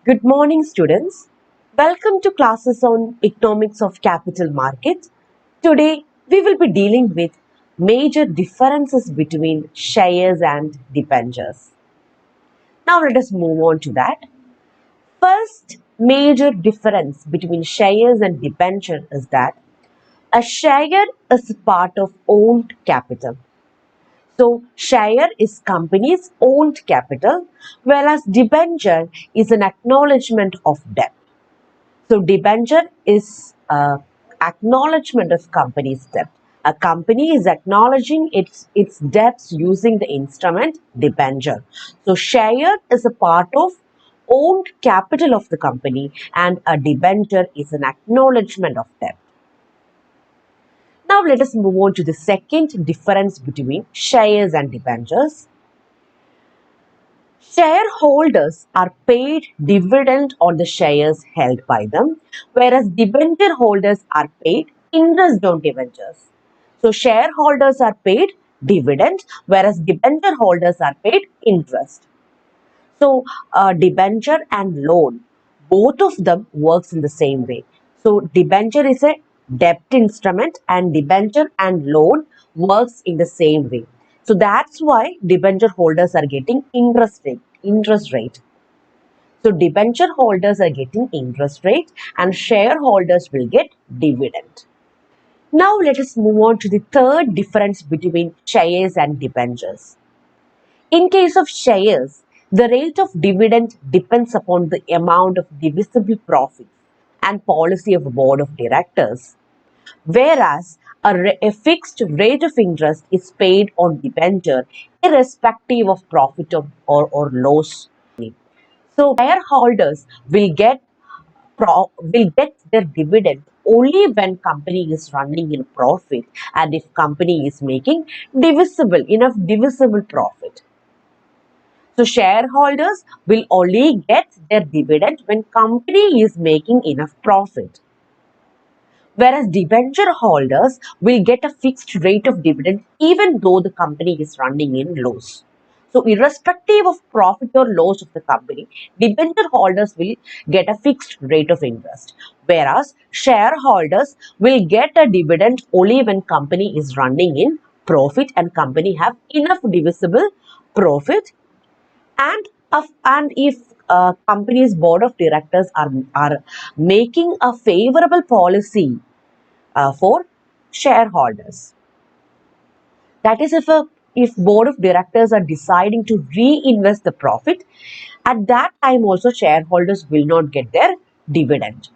Good morning, students. Welcome to classes on economics of capital market. Today, we will be dealing with major differences between shares and debentures. Now, let us move on to that. First major difference between shares and debenture is that a share is part of owned capital. So, share is company's owned capital, whereas debenture is an acknowledgement of debt. So debenture is acknowledgement of company's debt. A company is acknowledging its debts using the instrument debenture. So share is a part of owned capital of the company and a debenture is an acknowledgement of debt. Now let us move on to the second difference between shares and debentures. Shareholders are paid dividend on the shares held by them, whereas debenture holders are paid interest on debentures. So shareholders are paid dividend, whereas debenture holders are paid interest. So debenture and loan, both of them works in the same way. So debenture is a debt instrument and debenture and loan works in the same way. So that's why debenture holders are getting interest rate. So debenture holders are getting interest rate and shareholders will get dividend. Now let us move on to the third difference between shares and debentures. In case of shares, the rate of dividend depends upon the amount of divisible profit and policy of a board of directors, whereas a fixed rate of interest is paid on debenture irrespective of profit or loss. So shareholders will get their dividend only when company is running in profit and if company is making divisible profit. So shareholders will only get their dividend when company is making enough profit. Whereas debenture holders will get a fixed rate of dividend even though the company is running in loss. So irrespective of profit or loss of the company, debenture holders will get a fixed rate of interest. Whereas shareholders will get a dividend only when company is running in profit and company have enough divisible profit and if company's board of directors are making a favorable policy for shareholders. That is, if board of directors are deciding to reinvest the profit, at that time also shareholders will not get their dividend.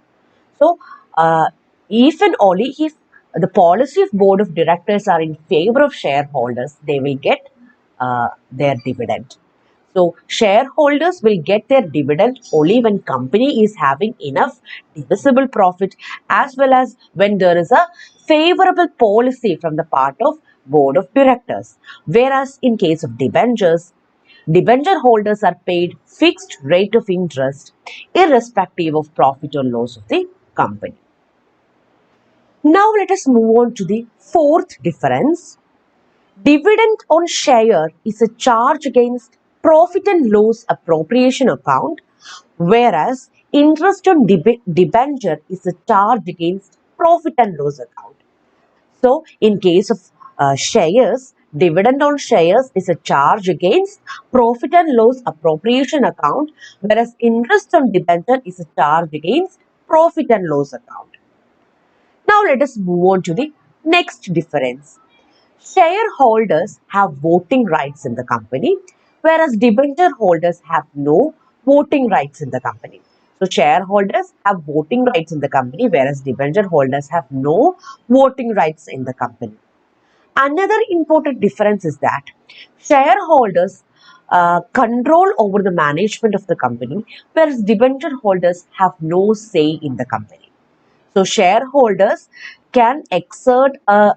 So, if and only if the policy of board of directors are in favor of shareholders, they will get their dividend. So shareholders will get their dividend only when company is having enough divisible profit as well as when there is a favorable policy from the part of board of directors. Whereas in case of debentures, debenture holders are paid fixed rate of interest irrespective of profit or loss of the company. Now let us move on to the fourth difference. Dividend on share is a charge against profit and loss appropriation account, whereas interest on debenture is a charge against profit and loss account. So, in case of shares, dividend on shares is a charge against profit and loss appropriation account, whereas interest on debenture is a charge against profit and loss account. Now, let us move on to the next difference. Shareholders have voting rights in the company, whereas debenture holders have no voting rights in the company. So, shareholders have voting rights in the company, whereas debenture holders have no voting rights in the company. Another important difference is that shareholders control over the management of the company, whereas debenture holders have no say in the company. So shareholders can exert a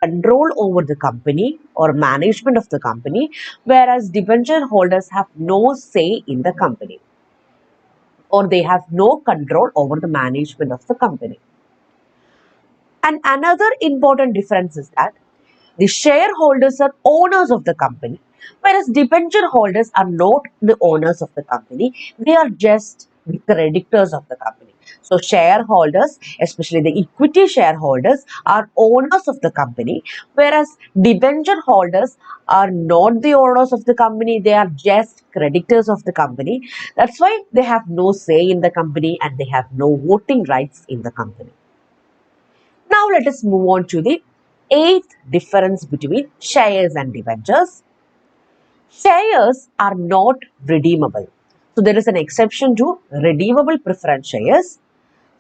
control over the company or management of the company, whereas debenture holders have no say in the company or they have no control over the management of the company. And another important difference is that the shareholders are owners of the company, whereas debenture holders are not the owners of the company. They are just the creditors of the company. So shareholders, especially the equity shareholders, are owners of the company, whereas debenture holders are not the owners of the company, they are just creditors of the company. That's why they have no say in the company and they have no voting rights in the company. Now let us move on to the eighth difference between shares and debentures. Shares are not redeemable. So there is an exception to redeemable preference shares.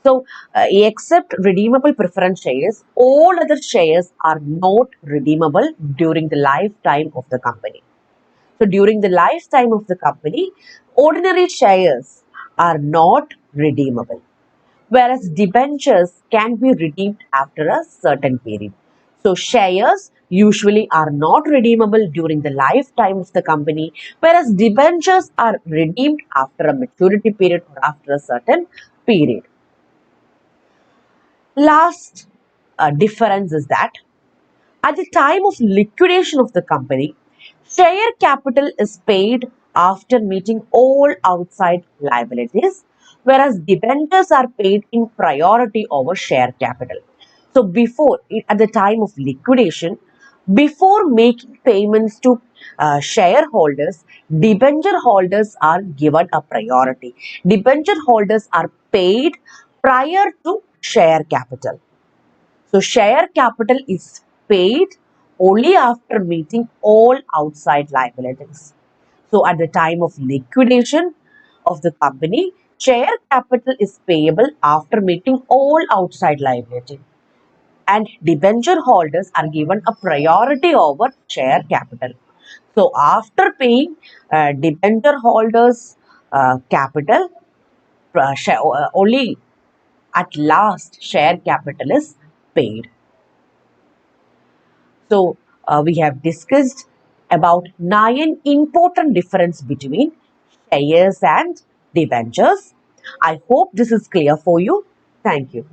So except redeemable preference shares, all other shares are not redeemable during the lifetime of the company. So during the lifetime of the company, ordinary shares are not redeemable, whereas debentures can be redeemed after a certain period. So shares usually are not redeemable during the lifetime of the company, whereas debentures are redeemed after a maturity period or after a certain period. Last difference is that at the time of liquidation of the company, share capital is paid after meeting all outside liabilities, whereas debentures are paid in priority over share capital. So, at the time of liquidation, before making payments to shareholders, debenture holders are given a priority. Debenture holders are paid prior to share capital. So share capital is paid only after meeting all outside liabilities. So at the time of liquidation of the company, share capital is payable after meeting all outside liability. And debenture holders are given a priority over share capital. So after paying debenture holders capital, only at last share capital is paid. So, we have discussed about 9 important difference between shares and debentures. I hope this is clear for you. Thank you.